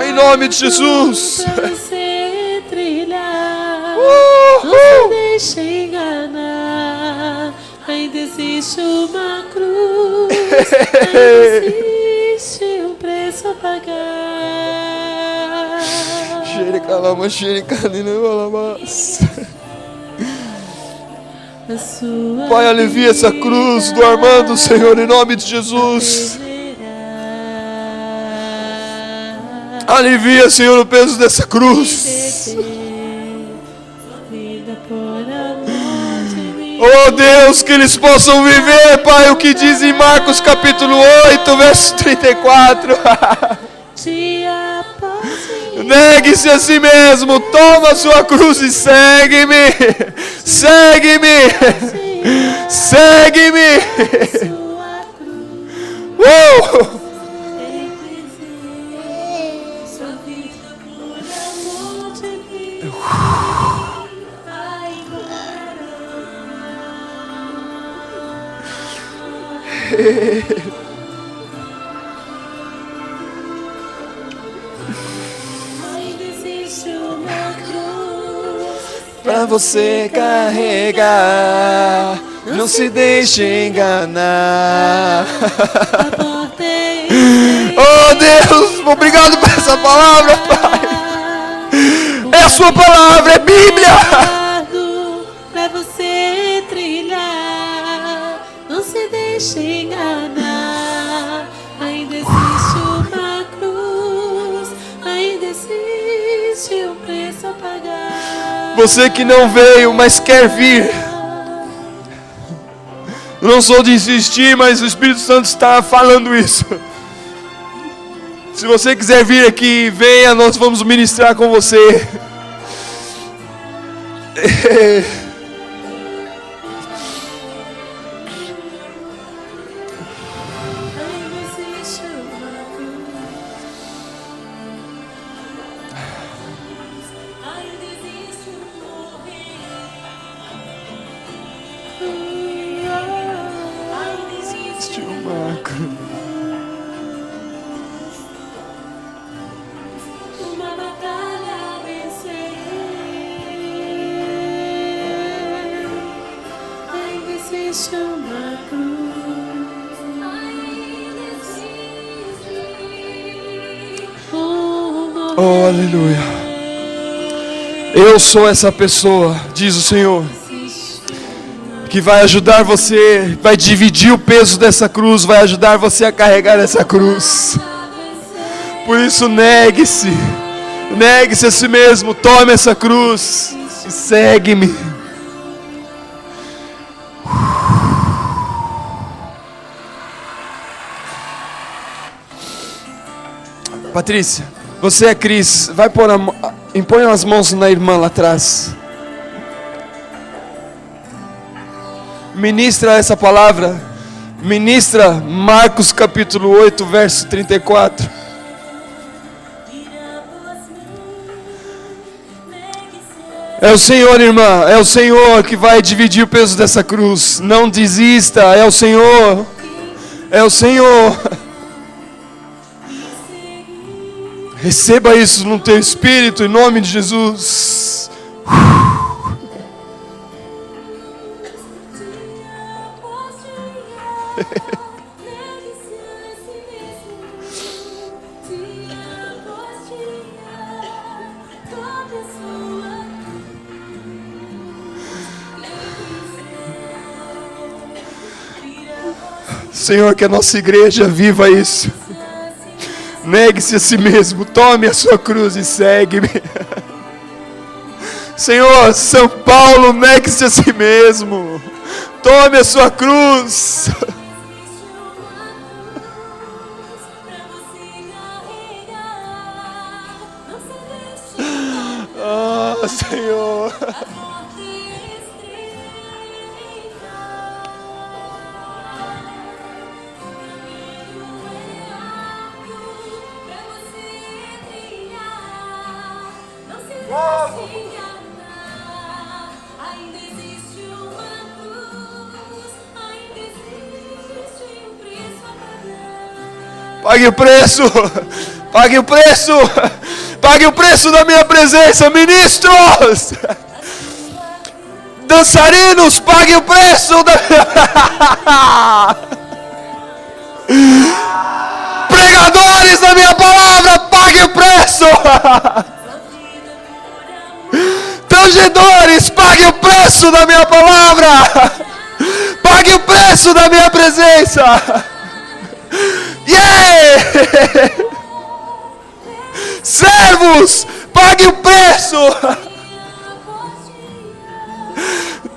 Em nome de Jesus. Você trilhar, não se deixe enganar. Ainda existe uma cruz, ainda existe um preço a pagar. Pai, alivia essa cruz do Armando, Senhor, em nome de Jesus. Alivia, Senhor, o peso dessa cruz. Oh Deus, que eles possam viver, Pai, o que diz em Marcos capítulo 8, verso 34. Negue-se a si mesmo, toma a sua cruz e segue-me. Segue-me. Segue-me. Para você carregar, não se deixe enganar. A porta é Oh Deus, obrigado por essa palavra, Pai. É a sua palavra, é Bíblia. Pra você trilhar, não se deixe enganar. Ainda existe uma cruz, ainda existe um preço a pagar. Você que não veio, mas quer vir. Eu não sou de insistir, mas o Espírito Santo está falando isso. Se você quiser vir aqui, venha, nós vamos ministrar com você. Ainda existe uma cruz, ainda existe um morrer. Ainda existe uma batalha a vencer. Ainda existe uma cruz. Ainda existe uma Oh, aleluia. Eu sou essa pessoa, diz o Senhor, que vai ajudar você, vai dividir o peso dessa cruz, vai ajudar você a carregar essa cruz. Por isso, negue-se a si mesmo, tome essa cruz e segue-me. Patrícia, você é Cris, vai pôr impõe as mãos na irmã lá atrás. Ministra essa palavra. Ministra Marcos capítulo 8, verso 34. É o Senhor, irmã. É o Senhor que vai dividir o peso dessa cruz. Não desista. É o Senhor. É o Senhor. Receba isso no teu espírito, em nome de Jesus. Senhor, que a nossa igreja viva isso. Negue-se a si mesmo, tome a sua cruz e segue-me. Senhor, São Paulo, negue-se a si mesmo, tome a sua cruz. Ah, Senhor. Ainda existe uma cruz, ainda existe um preço a pagar. Pague o preço, pague o preço, pague o preço da minha presença, ministros, dançarinos, pague o preço da pregadores da minha palavra, pague o preço. Tangedores, pague o preço da minha palavra. Pague o preço da minha presença. Yeah! Servos, pague o preço.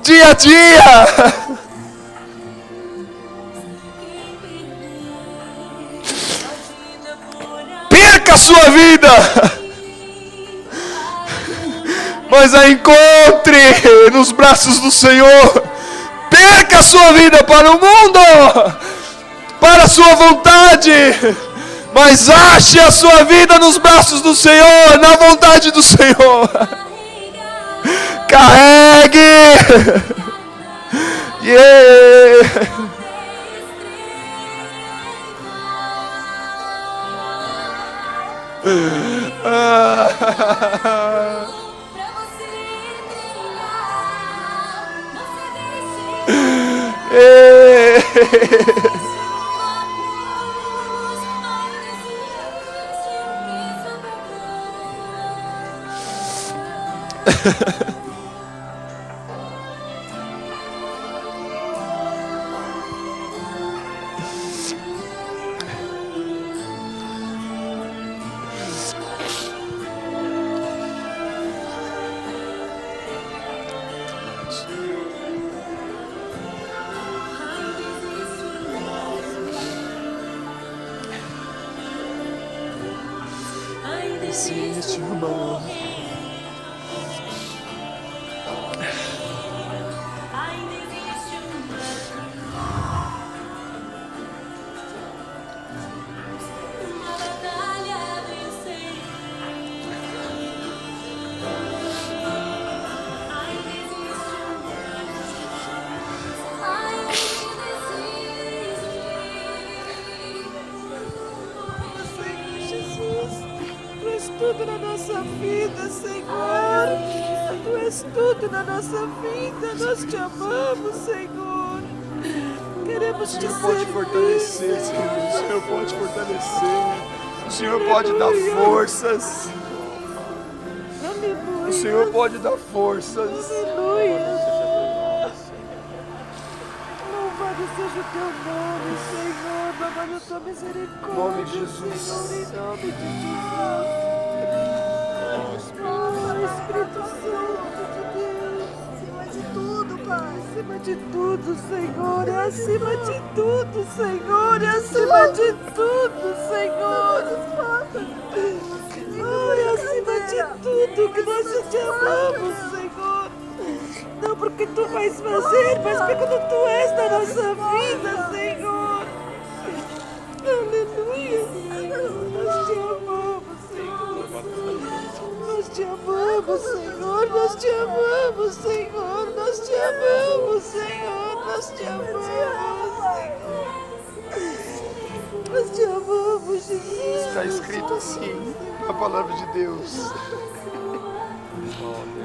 Dia a dia. Perca a sua vida, mas a encontre nos braços do Senhor. Perca a sua vida para o mundo, para a sua vontade, mas ache a sua vida nos braços do Senhor, na vontade do Senhor. Carregue. Yeah. Existe uma batalha a vencer. Ainda existe Senhor Jesus, Tu és tudo na nossa vida, Senhor. Tu és tudo na nossa vida. Nós te amamos, Senhor. Queremos te O Senhor pode servir. fortalecer, Senhor. O Senhor pode fortalecer. O Senhor pode dar forças. Aleluia. O Senhor pode dar forças. Aleluia. Louvado seja o teu nome, Senhor. Louvado a tua misericórdia. Em nome de Jesus. Senhor, em nome de Jesus. Oh, Espírito Santo de Deus. Acima de tudo, Pai. Acima de tudo, Senhor. É acima de tudo, Senhor. É acima de tudo, Senhor. Ai, acima de tudo que nós te amamos, Senhor. Não porque Tu vais fazer, mas porque Tu és na nossa vida, Senhor. Aleluia. Nós te amamos, Senhor. Nós te amamos, Senhor. Nós te amamos, Senhor. Nós te amamos, Senhor. Nós te amamos, Senhor. Nós te amamos, Jesus. Está escrito assim na palavra de Deus.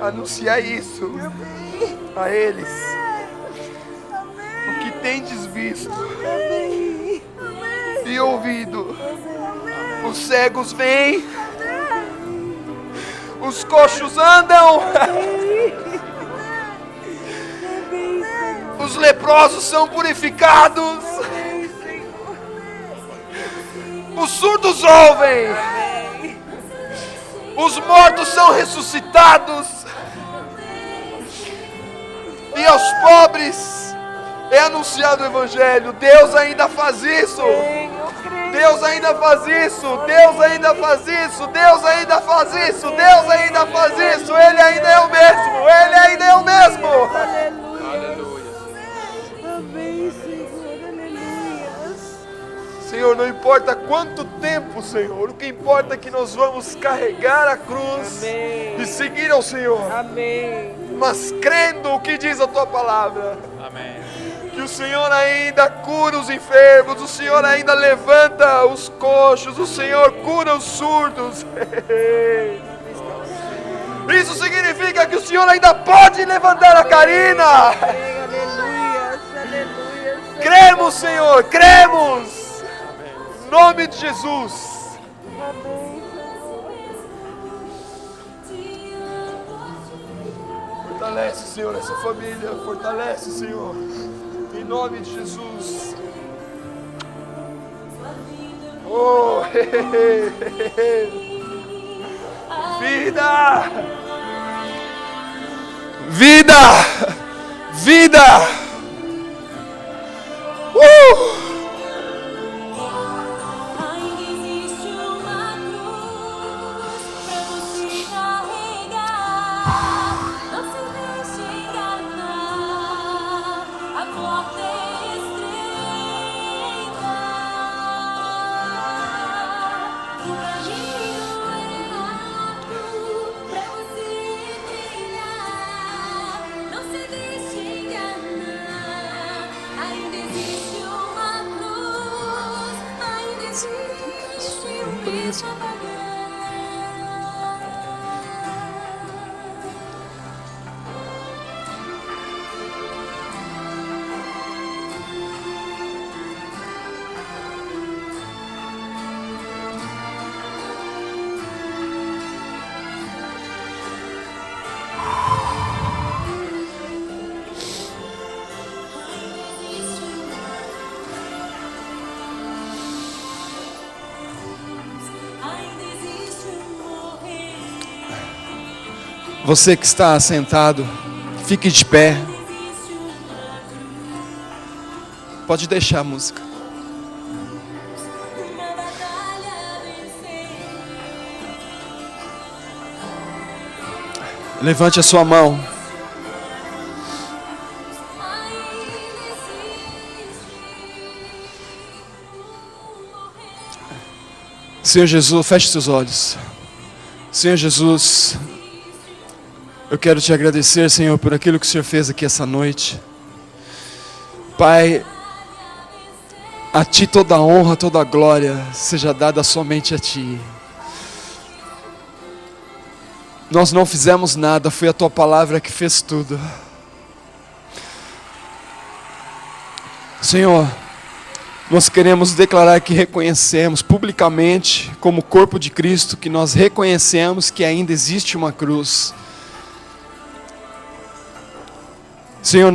Anunciar isso a eles. O que tendes visto Amém. e ouvido. Os cegos vêm. Os coxos andam. Amém, Senhor. Os leprosos são purificados. Amém, Senhor. Os surdos ouvem. Os mortos são ressuscitados. E aos pobres é anunciado o Evangelho. Deus ainda faz isso. Deus ainda faz isso. Deus ainda faz isso. Deus ainda faz isso. Deus ainda faz isso. Ele ainda é o mesmo. Ele ainda é o mesmo. Aleluia. Amém, Senhor. Aleluia. Senhor, não importa quanto tempo, Senhor. O que importa é que nós vamos carregar a cruz Amém. e seguir ao Senhor. Amém. Mas crendo o que diz a Tua palavra. Amém. Que o Senhor ainda cura os enfermos, o Senhor ainda levanta os coxos, o Senhor cura os surdos. Isso significa que o Senhor ainda pode levantar a Karina. Aleluia. Aleluia. Cremos, Senhor, cremos. Em nome de Jesus. Amém. Fortalece, Senhor, essa família. Fortalece, Senhor. Em nome de Jesus. Oh, vida! Vida! Vida! Ainda existe uma cruz pra você carregar. Não se deixe enganar. A porta é estreita. O caminho é largo pra você trilhar. Não se deixe enganar. Ainda existe uma Você que está sentado, fique de pé. Pode deixar a música. Uma batalha a vencer. Levante a sua mão. Ainda existe morrer. Senhor Jesus, feche seus olhos. Senhor Jesus, eu quero te agradecer, Senhor, por aquilo que o Senhor fez aqui essa noite. Pai, a Ti toda a honra, toda a glória seja dada somente a Ti. Nós não fizemos nada, foi a Tua palavra que fez tudo. Senhor, nós queremos declarar que reconhecemos publicamente, como corpo de Cristo, que nós reconhecemos que ainda existe uma cruz. Senhor,